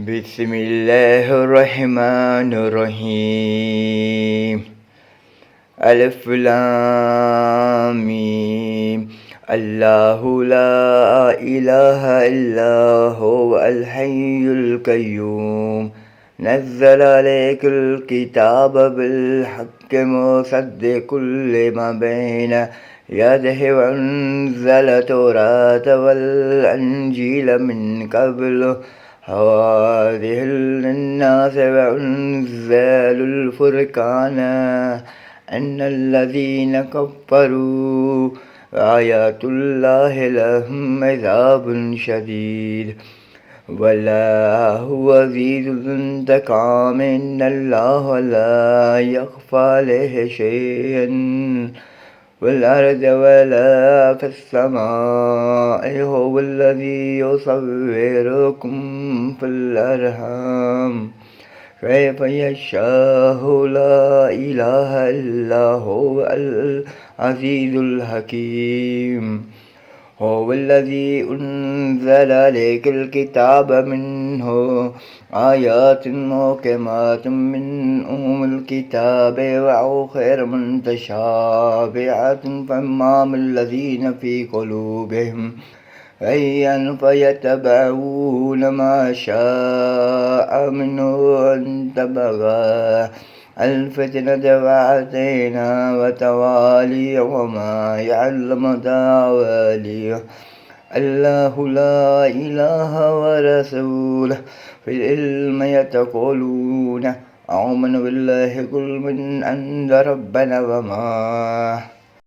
بسم الله الرحمن الرحيم. ألف لام ميم. الله لا إله إلا هو الحي القيوم نزل عليك الكتاب بالحق مصدق لما بين يده وأنزل التوراة والإنجيل من قبل هذه للناس وأنزل الفرقان أن الذين كفروا آيات الله لهم عذاب شديد والله عزيز ذو انتقام إن الله لا يخفى عليه شيء والأرض ولا في السماء هو الذي يصوركم في الأرحام كيف يشاء لا إله إلا هو العزيز الحكيم هو الذي أنزل عليك الكتاب منه آيات محكمات من الكتاب وأخر متشابهات فأما الذين في قلوبهم زيغ فيتبعون ما شاء منه واتبعوا الفتنة وآتينا وتوالي وما يعلم تاويله الله لا إله ورسوله في العلم يتقولون آمنوا بالله قل من عند ربنا وما